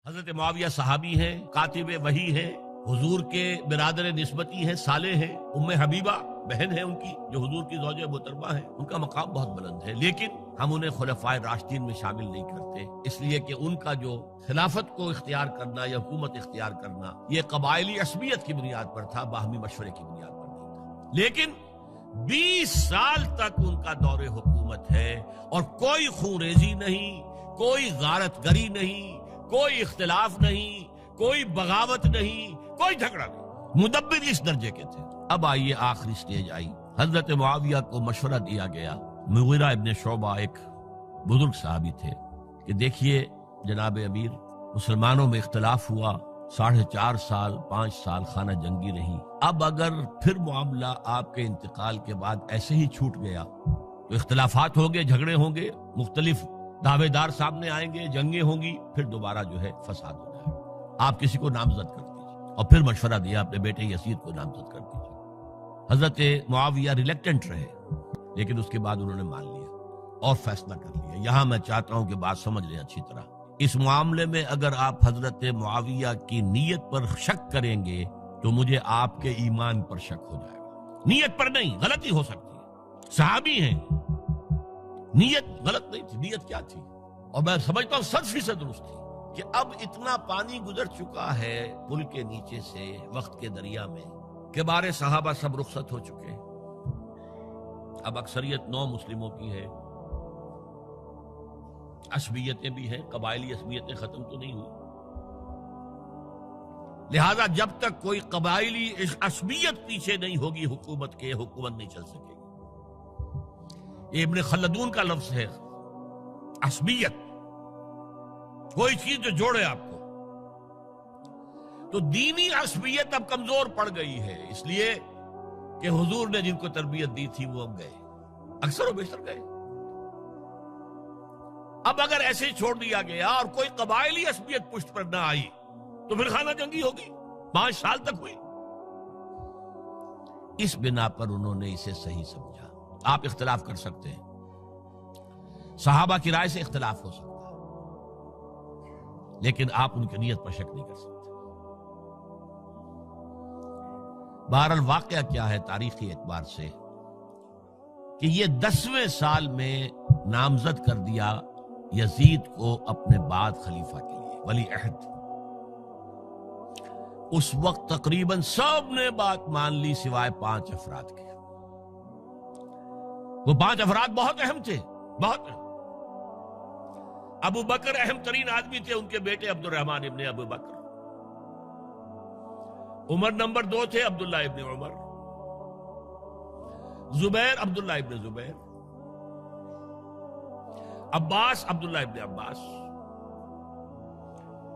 حضرت معاویہ صحابی ہیں، کاتب وحی ہیں، حضور کے برادر نسبتی ہیں، صالح ہیں، ام حبیبہ بہن ہے ان کی جو حضور کی زوجہ محترمہ ہے، ان کا مقام بہت بلند ہے، لیکن ہم انہیں خلفائے راشدین میں شامل نہیں کرتے، اس لیے کہ ان کا جو خلافت کو اختیار کرنا یا حکومت اختیار کرنا یہ قبائلی عصبیت کی بنیاد پر تھا، باہمی مشورے کی بنیاد پر نہیں تھا۔ لیکن 20 سال تک ان کا دور حکومت ہے اور کوئی خون ریزی نہیں، کوئی غارت گری نہیں، کوئی اختلاف نہیں، کوئی بغاوت نہیں، کوئی جھگڑا نہیں، مدبر اس درجے کے تھے۔ اب آئیے آخری سٹیج آئی، حضرت معاویہ کو مشورہ دیا گیا، مغیرہ ابن شعبہ ایک بزرگ صحابی تھے، کہ دیکھیے جناب امیر، مسلمانوں میں اختلاف ہوا، 4.5 سال 5 سال خانہ جنگی رہی، اب اگر پھر معاملہ آپ کے انتقال کے بعد ایسے ہی چھوٹ گیا تو اختلافات ہوں گے، جھگڑے ہوں گے، مختلف دعوے دار سامنے آئیں گے، جنگیں ہوں گی، پھر دوبارہ جو ہے فساد ہو جائے گا، آپ کسی کو نامزد کر دیجیے۔ اور پھر مشورہ دیا اپنے بیٹے یزید کو نامزد کر دیجیے۔ حضرت معاویہ ریلیکٹنٹ رہے، لیکن اس کے بعد انہوں نے مان لیا اور فیصلہ کر لیا۔ یہاں میں چاہتا ہوں کہ بات سمجھ لیں اچھی طرح، اس معاملے میں اگر آپ حضرت معاویہ کی نیت پر شک کریں گے تو مجھے آپ کے ایمان پر شک ہو جائے گا۔ نیت پر نہیں، غلطی ہو سکتی ہے، صحابی ہیں، نیت غلط نہیں تھی، نیت کیا تھی؟ اور میں سمجھتا ہوں 100% درست تھی کہ اب اتنا پانی گزر چکا ہے پل کے نیچے سے وقت کے دریا میں کہ بارے صحابہ سب رخصت ہو چکے، اب اکثریت 9 مسلموں کی ہے، عصبیتیں بھی ہیں، قبائلی عصبیتیں ختم تو نہیں ہوئی، لہذا جب تک کوئی قبائلی عصبیت پیچھے نہیں ہوگی حکومت کے، حکومت نہیں چل سکے گی۔ یہ ابن خلدون کا لفظ ہے، عصبیت، کوئی چیز جو جوڑے آپ کو۔ تو دینی عصبیت اب کمزور پڑ گئی ہے، اس لیے کہ حضور نے جن کو تربیت دی تھی وہ اب گئے، اکثر و بیشتر گئے۔ اب اگر ایسے چھوڑ دیا گیا اور کوئی قبائلی عصبیت پشت پر نہ آئی تو پھر خانہ جنگی ہوگی، 5 سال تک ہوئی۔ اس بنا پر انہوں نے اسے صحیح سمجھا۔ آپ اختلاف کر سکتے ہیں، صحابہ کی رائے سے اختلاف ہو سکتا ہے، لیکن آپ ان کی نیت پر شک نہیں کر سکتے۔ بہرحال واقعہ کیا ہے تاریخی اعتبار سے کہ یہ 10ویں سال میں نامزد کر دیا یزید کو اپنے بعد خلیفہ کے لیے، ولی عہد۔ اس وقت تقریباً سب نے بات مان لی سوائے 5 افراد کے۔ وہ 5 افراد بہت اہم تھے، بہت اہم۔ ابو بکر اہم ترین آدمی تھے، ان کے بیٹے عبد الرحمن ابن ابو بکر۔ عمر نمبر 2 تھے، عبداللہ ابن عمر۔ زبیر، عبداللہ ابن زبیر۔ عباس، عبداللہ ابن عباس۔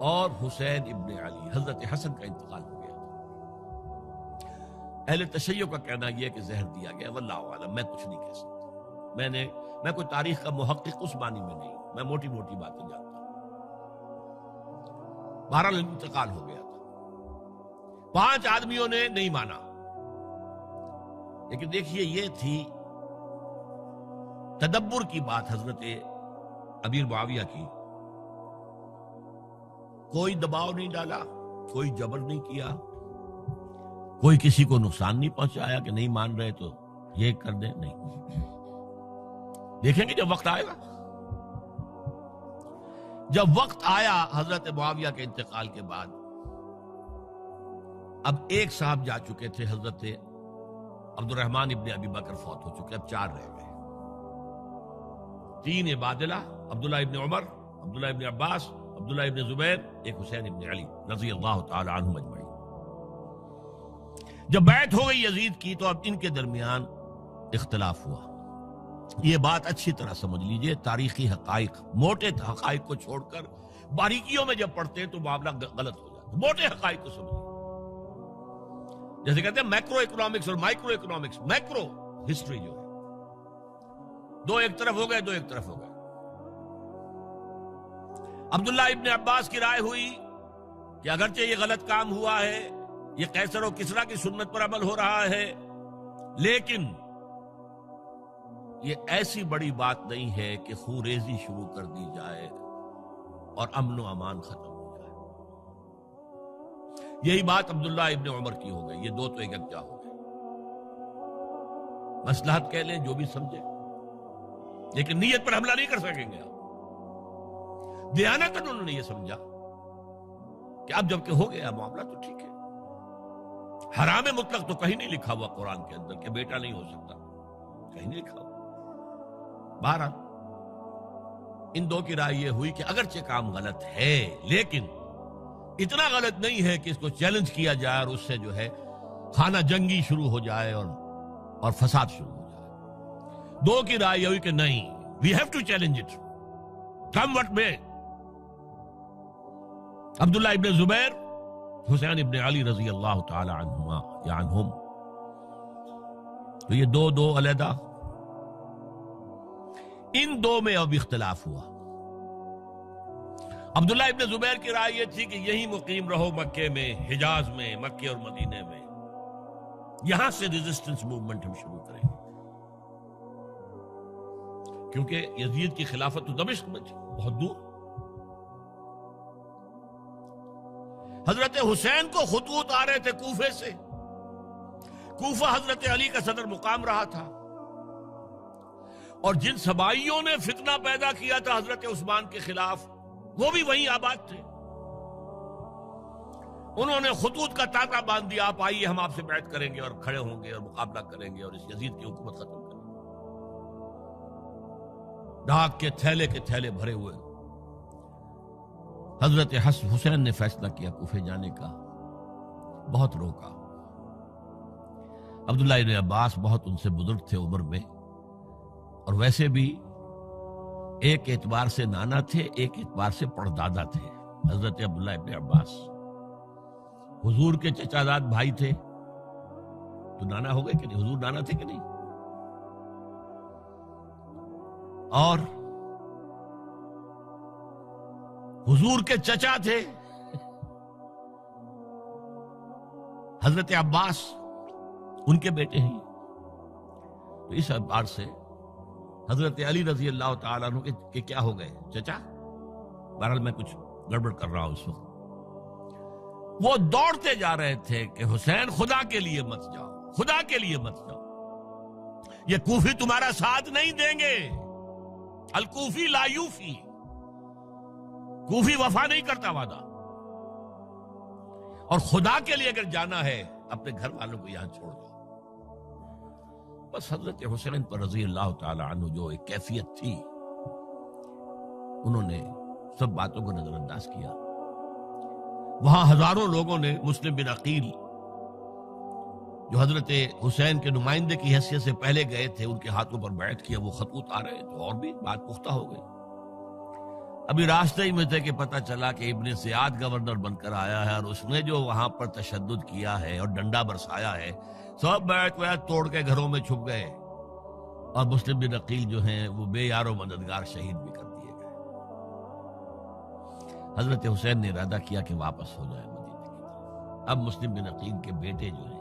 اور حسین ابن علی، حضرت حسن کا انتقال ہو گیا۔ اہل تشیع کا کہنا یہ کہ زہر دیا گیا، واللہ اعلم، میں کچھ نہیں کہہ سکتا۔ میں کوئی تاریخ کا محقق اس معنی میں نہیں، میں موٹی موٹی باتیں جانتا ہوں۔ بہرحال انتقال ہو گیا تھا، 5 آدمیوں نے نہیں مانا، لیکن دیکھیے یہ تھی تدبر کی بات حضرت امیر معاویہ کی۔ کوئی دباؤ نہیں ڈالا، کوئی جبر نہیں کیا، کوئی کسی کو نقصان نہیں پہنچایا کہ نہیں مان رہے تو یہ کر دیں، نہیں۔ دیکھیں گے جب وقت آئے گا۔ جب وقت آیا حضرت معاویہ کے انتقال کے بعد، اب ایک صاحب جا چکے تھے، حضرت عبد الرحمن ابن ابی بکر فوت ہو چکے، اب 4 رہ گئے، 3 عبادلہ، عبداللہ ابن عمر، عبداللہ ابن عباس، عبداللہ ابن زبیر، ایک حسین ابن علی رضی اللہ تعالی عنہم اجمعین۔ جب بیعت ہو گئی یزید کی تو اب ان کے درمیان اختلاف ہوا۔ یہ بات اچھی طرح سمجھ لیجئے، تاریخی حقائق، موٹے حقائق کو چھوڑ کر باریکیوں میں جب پڑھتے ہیں تو معاملہ غلط ہو جاتا ہے۔ موٹے حقائق کو سمجھیے، جیسے کہتے ہیں میکرو اکنامکس اور مائکرو اکنامکس۔ میکرو ہسٹری جو ہے، 2 ایک طرف ہو گئے، 2 ایک طرف ہو گئے۔ عبداللہ ابن عباس کی رائے ہوئی کہ اگرچہ یہ غلط کام ہوا ہے، یہ قیصر و کسریٰ کی سنت پر عمل ہو رہا ہے، لیکن یہ ایسی بڑی بات نہیں ہے کہ خون ریزی شروع کر دی جائے اور امن و امان ختم ہو جائے۔ یہی بات عبداللہ ابن عمر کی ہو گئی. یہ دو تو یکجا ہو گئے. مصلحت کہہ لیں جو بھی سمجھے، لیکن نیت پر حملہ نہیں کر سکیں گے آپ. دیانتاً انہوں نے یہ سمجھا کہ اب جب کہ ہو گیا معاملہ تو ٹھیک ہے. حرام مطلق تو کہیں نہیں لکھا ہوا قرآن کے اندر کہ بیٹا نہیں ہو سکتا، کہیں نہیں لکھا ہوا. بہرحال ان دو کی رائے یہ ہوئی کہ اگرچہ کام غلط ہے لیکن اتنا غلط نہیں ہے کہ اس کو چیلنج کیا جائے اور اس سے جو ہے خانہ جنگی شروع ہو جائے اور فساد شروع ہو جائے. دو کی رائے یہ ہوئی کہ نہیں، we have to challenge it come what may. Abdullah ابن زبیر، حسین ابن علی رضی اللہ تعالی عنہما یا عنہم، تو یہ دو علیحدہ. ان دو میں اب اختلاف ہوا. عبداللہ ابن زبیر کی رائے یہ تھی کہ یہی مقیم رہو مکے میں، حجاز میں، مکے اور مدینے میں، یہاں سے ریزسٹنس موومنٹ ہم شروع کریں گے، کیونکہ یزید کی خلافت تو دمشق میں تھی، بہت دور. حضرت حسین کو خطوط آ رہے تھے کوفے سے. کوفہ حضرت علی کا صدر مقام رہا تھا، اور جن سبائیوں نے فتنہ پیدا کیا تھا حضرت عثمان کے خلاف وہ بھی وہیں آباد تھے. انہوں نے خطوط کا تانتا باندھ دیا، آپ آئیے ہم آپ سے بیعت کریں گے اور کھڑے ہوں گے اور مقابلہ کریں گے اور اس یزید کی حکومت ختم کریں گے. ڈاک کے تھیلے بھرے ہوئے. حضرت حسین نے فیصلہ کیا کوفے جانے کا، بہت روکا. عبداللہ ابن عباس بہت ان سے بزرگ تھے عمر میں، اور ویسے بھی ایک اعتبار سے نانا تھے، ایک اعتبار سے پردادا تھے. حضرت عبداللہ ابن عباس حضور کے چچا زاد بھائی تھے تو نانا ہو گئے کہ نہیں؟ حضور نانا تھے کہ نہیں؟ اور حضور کے چچا تھے حضرت عباس، ان کے بیٹے ہیں. تو اس اعتبار سے حضرت علی رضی اللہ تعالیٰ عنہ کے کیا ہو گئے؟ چچا. بہرحال میں کچھ گڑبڑ کر رہا ہوں اس وقت. وہ دوڑتے جا رہے تھے کہ حسین خدا کے لیے مت جاؤ، خدا کے لیے مت جاؤ، یہ کوفی تمہارا ساتھ نہیں دیں گے. الکوفی لا یوفی، کوفی وفا نہیں کرتا وعدہ. اور خدا کے لیے اگر جانا ہے اپنے گھر والوں کو یہاں چھوڑ دو. بس حضرت حسین پر رضی اللہ تعالی عنہ جو ایک کیفیت تھی، انہوں نے سب باتوں کو نظر انداز کیا. وہاں ہزاروں لوگوں نے مسلم بن عقیل جو حضرت حسین کے نمائندے کی حیثیت سے پہلے گئے تھے، ان کے ہاتھوں پر بیعت کیا. وہ خطوط آ رہے تو اور بھی بات پختہ ہو گئی. ابھی راستے ہی میں تھے کہ پتہ چلا کہ ابن زیاد گورنر بن کر آیا ہے، اور اس نے جو وہاں پر تشدد کیا ہے اور ڈنڈا برسایا ہے، سب بیعت توڑ کے گھروں میں چھپ گئے. اور مسلم بن عقیل جو ہیں وہ بے یار و مددگار شہید بھی کر دیے گئے. حضرت حسین نے ارادہ کیا کہ واپس ہو جائے مدینے کی طرف. اب مسلم بن عقیل کے بیٹے جو ہیں،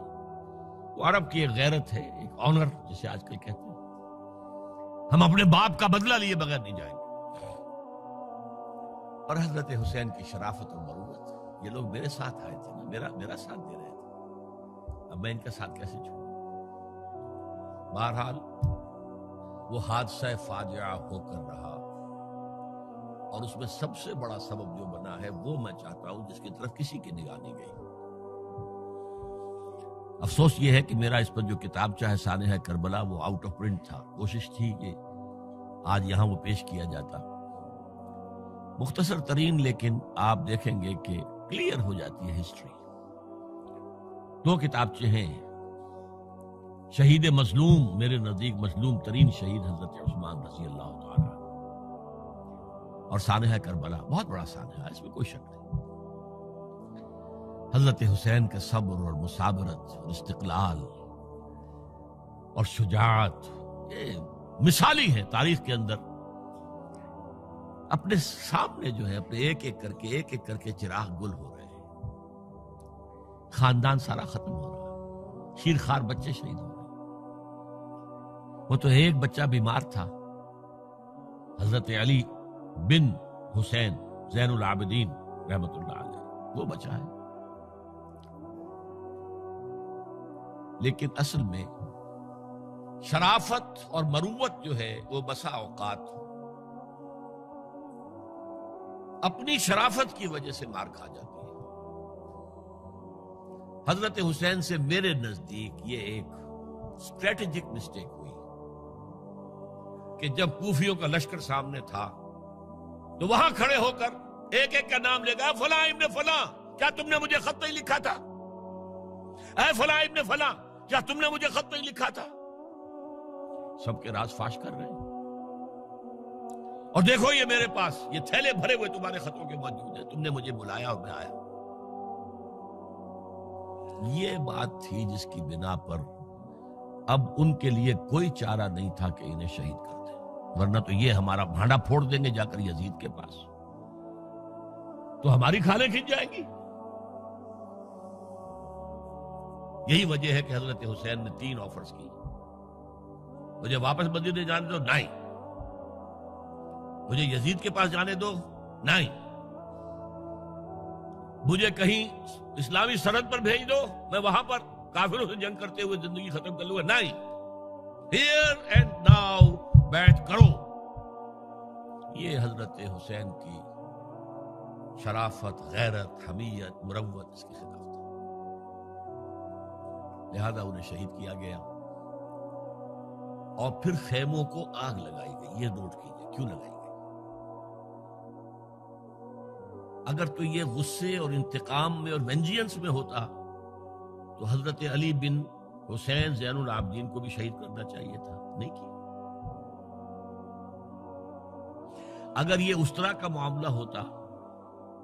وہ عرب کی ایک غیرت ہے، ایک آنر جسے آج کل کہتے ہیں، ہم اپنے باپ کا بدلہ لیے بغیر نہیں جائیں گے. اور حضرت حسین کی شرافت اور مروت، یہ لوگ میرے ساتھ آئے تھے نا، میرا ساتھ دے رہے تھے، اب میں ان کا ساتھ کیسے چھوڑوں. بہرحال وہ حادثہ فاجعہ ہو کر رہا، اور اس میں سب سے بڑا سبب جو بنا ہے وہ میں چاہتا ہوں جس کی طرف کسی کی نگاہ نہیں گئی. افسوس یہ ہے کہ میرا اس پر جو کتابچہ ہے سانحہ کربلا وہ آؤٹ آف پرنٹ تھا. کوشش تھی کہ آج یہاں وہ پیش کیا جاتا، مختصر ترین، لیکن آپ دیکھیں گے کہ کلیئر ہو جاتی ہے ہسٹری. دو کتابچے ہیں. شہید مظلوم، میرے نزدیک مظلوم ترین شہید حضرت عثمان رضی اللہ تعالی، اور سانحہ کربلا، بہت بڑا سانحہ ہے، اس میں کوئی شک نہیں. حضرت حسین کا صبر اور مثابرت اور استقلال اور شجاعت، یہ مثالی ہے تاریخ کے اندر. اپنے سامنے جو ہے اپنے ایک ایک کر کے چراغ گل ہو رہے ہیں، خاندان سارا ختم ہو رہا ہے، شیرخوار بچے شہید ہو رہے ہیں. وہ تو ایک بچہ بیمار تھا، حضرت علی بن حسین زین العابدین رحمت اللہ علیہ، وہ بچہ ہے. لیکن اصل میں شرافت اور مروت جو ہے وہ بسا اوقات اپنی شرافت کی وجہ سے مار کھا جاتی ہے۔ حضرت حسین سے میرے نزدیک یہ ایک اسٹریٹجک مسٹیک ہوئی کہ جب کوفیوں کا لشکر سامنے تھا تو وہاں کھڑے ہو کر ایک ایک کا نام لے گا، فلاں ابن فلاں کیا تم نے مجھے خط نہیں لکھا تھا؟ اے فلاں ابن فلاں کیا تم نے مجھے خط نہیں لکھا تھا؟ سب کے راز فاش کر رہے ہیں، اور دیکھو یہ میرے پاس یہ تھیلے بھرے ہوئے تمہارے خطوں کے موجود ہیں، تم نے مجھے بلایا اور میں آیا۔ یہ بات تھی جس کی بنا پر اب ان کے لیے کوئی چارہ نہیں تھا کہ انہیں شہید کر دیں، ورنہ تو یہ ہمارا بھانڈا پھوڑ دیں گے جا کر یزید کے پاس، تو ہماری کھالیں کھنچ جائیں گی۔ یہی وجہ ہے کہ حضرت حسین نے 3 آفرز کی، مجھے واپس مدینے جانے دو، نہیں، مجھے یزید کے پاس جانے دو، نہیں، مجھے کہیں اسلامی سرحد پر بھیج دو، میں وہاں پر کافروں سے جنگ کرتے ہوئے زندگی ختم کر لوں گا، نہیں، ہیئر اینڈ ناؤ بیٹھ کرو۔ یہ حضرت حسین کی شرافت، غیرت، حمیت، مروت اس کے خلاف تھا، لہذا انہیں شہید کیا گیا اور پھر خیموں کو آگ لگائی گئی۔ یہ نوٹ کیجئے کیوں لگائی گئی؟ اگر تو یہ غصے اور انتقام میں اور وینجینس میں ہوتا تو حضرت علی بن حسین زین العابدین کو بھی شہید کرنا چاہیے تھا، نہیں کیا۔ اگر یہ اس طرح کا معاملہ ہوتا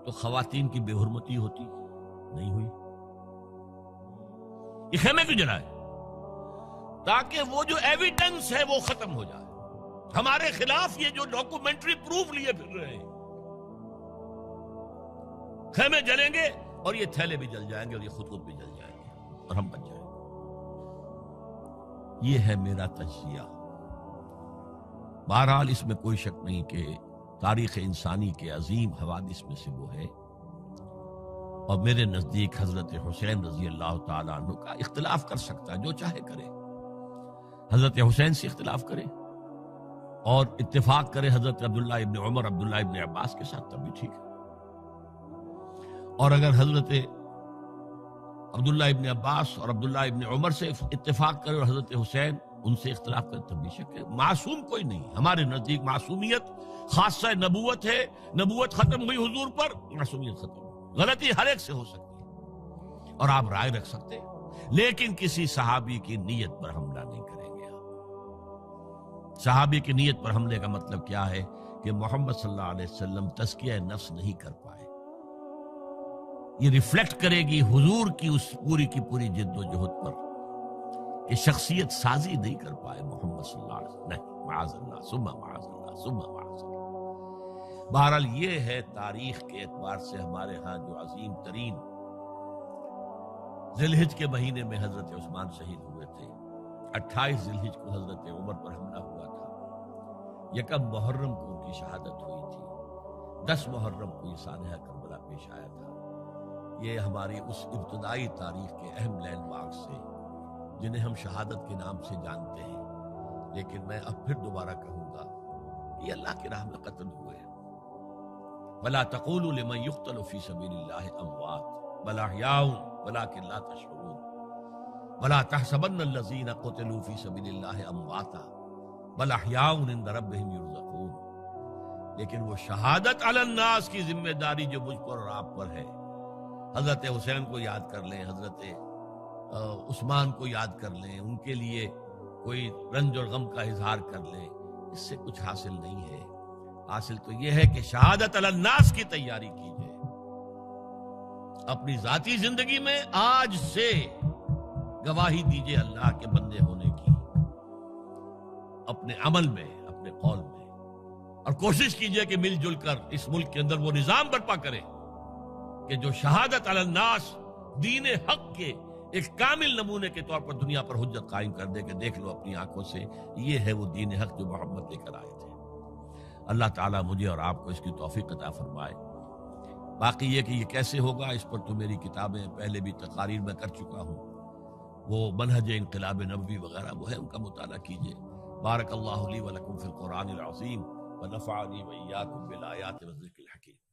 تو خواتین کی بے حرمتی ہوتی، نہیں ہوئی۔ یہ خیمے کیوں جلائے؟ تاکہ وہ جو ایویڈنس ہے وہ ختم ہو جائے، ہمارے خلاف یہ جو ڈاکومنٹری پروف لیے پھر رہے ہیں، خیمے جلیں گے اور یہ تھیلے بھی جل جائیں گے اور یہ خود بھی جل جائیں گے اور ہم بچ جائیں گے۔ یہ ہے میرا تجزیہ۔ بہرحال اس میں کوئی شک نہیں کہ تاریخ انسانی کے عظیم حوادث میں سے وہ ہے، اور میرے نزدیک حضرت حسین رضی اللہ تعالیٰ عنہ کا اختلاف کر سکتا ہے، جو چاہے کرے، حضرت حسین سے اختلاف کرے اور اتفاق کرے حضرت عبداللہ ابن عمر، عبداللہ ابن عباس کے ساتھ، تب بھی ٹھیک ہے، اور اگر حضرت عبداللہ ابن عباس اور عبداللہ ابن عمر سے اتفاق کرے اور حضرت حسین ان سے اختلاف کرے، تب بھی شک ہے۔ معصوم کوئی نہیں، ہمارے نزدیک معصومیت خاصہ نبوت ہے، نبوت ختم ہوئی حضور پر، معصومیت ختم ہوئی، غلطی ہر ایک سے ہو سکتی ہے اور آپ رائے رکھ سکتے ہیں، لیکن کسی صحابی کی نیت پر حملہ نہیں کریں گے آپ۔ صحابی کی نیت پر حملے کا مطلب کیا ہے کہ محمد صلی اللہ علیہ وسلم تزکیہ نفس نہیں کر پائے، یہ ریفلیکٹ کرے گی حضور کی اس پوری کی پوری جد و جہد پر کہ شخصیت سازی نہیں کر پائے محمد صلی اللہ علیہ وسلم، نہیں، معاذ اللہ ثم معاذ اللہ ثم معاذ اللہ۔ بہرحال یہ ہے تاریخ کے اعتبار سے ہمارے ہاں جو عظیم ترین ذی الحج کے مہینے میں حضرت عثمان شہید ہوئے تھے، 28 ذی الحج کو حضرت عمر پر حملہ ہوا تھا، 1 محرم کو ان کی شہادت ہوئی تھی، 10 محرم کو یہ سانحہ کربلا پیش آیا تھا۔ یہ ہماری اس ابتدائی تاریخ کے اہم لینڈ مارکس سے جنہیں ہم شہادت کے نام سے جانتے ہیں، لیکن میں اب پھر دوبارہ کہوں گا کہ اللہ کی راہ میں قتل ہوئے۔ وَلَا تَقُولُوا لِمَنْ يُقْتَلُ فِي سَبِيلِ اللَّهِ أَمْوَاتٌ بَلْ أَحْيَاءٌ وَلَكِنْ لَا تَشْعُرُونَ وَلَا تَحْسَبَنَّ الَّذِينَ قُتِلُوا فِي سَبِيلِ اللَّهِ أَمْوَاتًا بَلْ أَحْيَاءٌ عِندَ رَبِّهِمْ يُرْزَقُونَ۔ لیکن وہ شہادت علی الناس کی ذمہ داری جو مجھ پر اور آپ پر ہے، حضرت حسین کو یاد کر لیں، حضرت عثمان کو یاد کر لیں، ان کے لیے کوئی رنج اور غم کا اظہار کر لیں، اس سے کچھ حاصل نہیں ہے۔ حاصل تو یہ ہے کہ شہادت علی الناس کی تیاری کیجئے، اپنی ذاتی زندگی میں آج سے گواہی دیجئے اللہ کے بندے ہونے کی، اپنے عمل میں، اپنے قول میں، اور کوشش کیجئے کہ مل جل کر اس ملک کے اندر وہ نظام برپا کرے کہ جو شہادت علی الناس، دین حق کے ایک کامل نمونے کے طور پر دنیا پر حجت قائم کر دے کہ دیکھ لو اپنی آنکھوں سے، یہ ہے وہ دین حق جو محمد لے کر آئے تھے۔ اللہ تعالیٰ مجھے اور آپ کو اس کی توفیق عطا فرمائے۔ باقی یہ کہ یہ کیسے ہوگا، اس پر تو میری کتابیں پہلے بھی تقاریر میں کر چکا ہوں، وہ منہج انقلاب نبوی وغیرہ وہ ہے، ان کا مطالعہ کیجیے۔ بارک اللہ لی و لکم فی القرآن العظیم ونفعنی وإیاکم بالآیات والذکر الحکیم۔